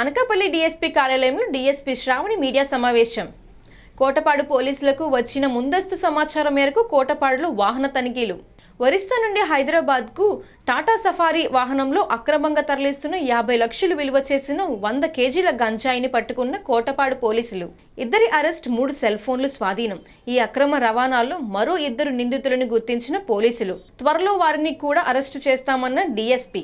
Anakapalli DSP కార్యాలయంలో DSP Shravani media సమావేశం. కోటపాడు పోలీసులకు వచ్చిన ముందస్తు సమాచారం మేరకు కోటపాడులో వాహన తనిఖీలు. ఒరిస్సా నుండి హైదరాబాద్కు టాటా సఫారీ వాహనంలో అక్రమంగా తరలిస్తున్న 50 లక్షలు విలువ చేసిన 100 కేజీల గంజాయిని పట్టుకున్న కోటపాడు పోలీసులు. 2 అరెస్ట్, 3 సెల్ ఫోన్లు స్వాధీనం. ఈ అక్రమ రవాణాలో మరో 2 నిందితులను గుర్తించిన పోలీసులు. త్వరలో వారిని కూడా అరెస్టు చేస్తామన్న డీఎస్పీ.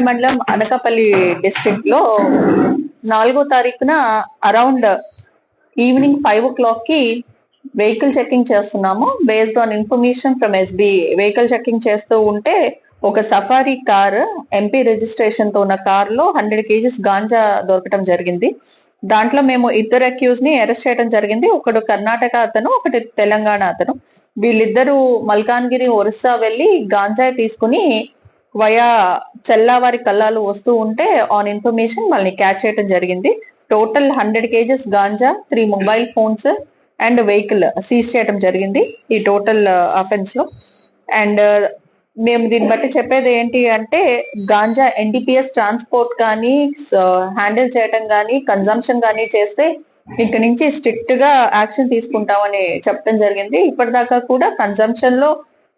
మండలం అనకాపల్లి డిస్ట్రిక్ట్ లో 4వ తారీఖున అరౌండ్ ఈవినింగ్ 5 o'clock కి వెహికల్ చెకింగ్ చేస్తున్నాము. Based on information from SB vehicle checking చేస్తూ ఉంటే ఒక సఫారీ కార్ ఎంపీ రిజిస్ట్రేషన్ తో ఉన్న కార్ లో 100 kgs గాంజా దొరకటం జరిగింది. దాంట్లో మేము 2 అక్యూజ్ ని అరెస్ట్ చేయడం జరిగింది. ఒకడు కర్ణాటక అతను, ఒకటి తెలంగాణ అతను. వీళ్ళిద్దరూ మల్కాన్గిరి, ఒరిస్సా వెళ్లి గాంజా తీసుకుని వయా చెల్లావారి కల్లాలు వస్తూ ఉంటే ఆన్ ఇన్ఫర్మేషన్ వాళ్ళని క్యాచ్ చేయడం జరిగింది. Total 100 kgs ganja, 3 mobile phones and vehicle seize చేయడం జరిగింది ఈ టోటల్ అఫెన్స్ లో. అండ్ మేము దీన్ని బట్టి చెప్పేది ఏంటి అంటే, గాంజా ఎన్డీపీఎస్ ట్రాన్స్పోర్ట్ కానీ హ్యాండిల్ చేయడం కానీ కన్జంప్షన్ కానీ చేస్తే ఇక్కడ నుంచి స్ట్రిక్ట్ గా యాక్షన్ తీసుకుంటామని చెప్పడం జరిగింది. ఇప్పటిదాకా కూడా కన్జంప్షన్ లో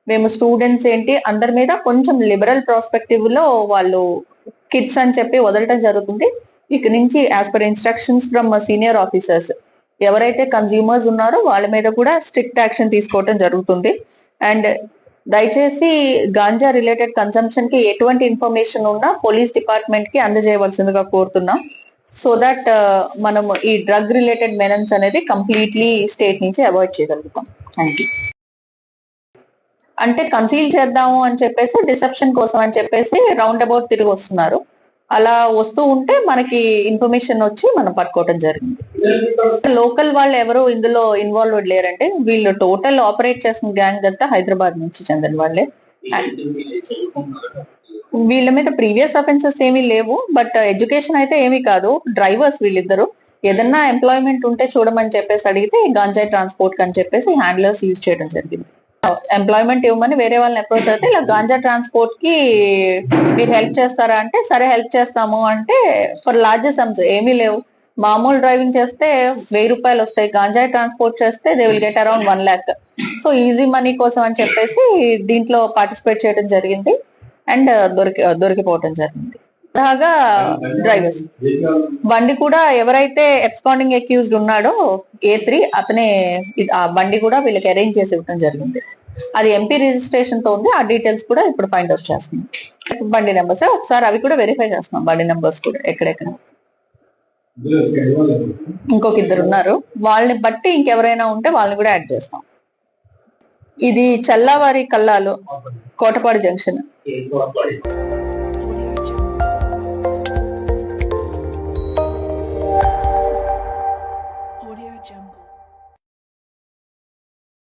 మేము స్టూడెంట్స్ ఏంటి అందరి మీద కొంచెం లిబరల్ ప్రాస్పెక్టివ్ లో వాళ్ళు కిడ్స్ అని చెప్పి వదలటం జరుగుతుంది. ఇక నుంచి as per instructions from senior officers ఎవరైతే కన్స్యూమర్స్ ఉన్నారో వాళ్ళ మీద కూడా స్ట్రిక్ట్ యాక్షన్ తీసుకోవటం జరుగుతుంది. అండ్ దయచేసి గాంజా రిలేటెడ్ కన్సంప్షన్ కి ఎటువంటి ఇన్ఫర్మేషన్ ఉన్నా పోలీస్ డిపార్ట్మెంట్ కి అందజేయవలసిందిగా కోరుతున్నాం. సో దట్ మనం ఈ డ్రగ్ రిలేటెడ్ మెనన్స్ అనేది కంప్లీట్లీ స్టేట్ నుంచి అవాయిడ్ చేయగలుగుతాం. Thank you. అంటే కన్సీల్ చేద్దాము అని చెప్పేసి డిసెప్షన్ కోసం అని చెప్పేసి రౌండ్ అబౌట్ తిరిగి వస్తున్నారు. అలా వస్తూ ఉంటే మనకి ఇన్ఫర్మేషన్ వచ్చి మనం పట్టుకోవడం జరిగింది. లోకల్ వాళ్ళు ఎవరు ఇందులో ఇన్వాల్వ్డ్ లేరంటే, వీళ్ళు టోటల్ ఆపరేట్ చేసిన గ్యాంగ్ అంతా హైదరాబాద్ నుంచి చెందిన వాళ్ళే. వీళ్ళ మీద ప్రీవియస్ అఫెన్సెస్ ఏమీ లేవు, బట్ ఎడ్యుకేషన్ అయితే ఏమీ కాదు. డ్రైవర్స్ వీళ్ళిద్దరు. ఏదన్నా ఎంప్లాయ్మెంట్ ఉంటే చూడమని చెప్పేసి అడిగితే గాంజాయి ట్రాన్స్పోర్ట్ అని చెప్పేసి హ్యాండ్లర్స్ యూజ్ చేయడం జరిగింది. ఎంప్లాయ్మెంట్ ఇవ్వమని వేరే వాళ్ళని అప్రోచ్ అయితే ఇలా గాంజా ట్రాన్స్పోర్ట్ కి మీరు హెల్ప్ చేస్తారా అంటే, సరే హెల్ప్ చేస్తాము అంటే ఫర్ లార్జ్ సమ్స్ ఏమీ లేవు. మామూలు డ్రైవింగ్ చేస్తే 1000 రూపాయలు వస్తాయి, గాంజా ట్రాన్స్పోర్ట్ చేస్తే they will get around 1 lakh. So easy money కోసం అని చెప్పేసి దీంట్లో పార్టిసిపేట్ చేయడం జరిగింది అండ్ దొరికిపోవటం జరిగింది. అలాగా డ్రైవర్స్ బండి కూడా ఎవరైతే ఎబ్స్కాండింగ్ అక్యూజ్డ్ ఉన్నాడో A3 అతనే ఆ బండి కూడా వీళ్ళకి అరేంజ్ చేసి ఇవ్వడం జరిగింది. అది ఎంపీ రిజిస్ట్రేషన్ తో ఉంది. ఆ డీటెయిల్స్ కూడా ఇప్పుడు ఫైండ్ అవుట్ చేస్తున్నాం. బండి నెంబర్స్ ఒకసారి అవి కూడా వెరిఫై చేస్తున్నాం. బండి నెంబర్స్ కూడా ఎక్కడెక్కడ. ఇంకొక 2 ఉన్నారు. వాళ్ళని బట్టి ఇంకెవరైనా ఉంటే వాళ్ళని కూడా యాడ్ చేస్తాం. ఇది చల్లావారి కల్లాలు, కోటపాడు జంక్షన్.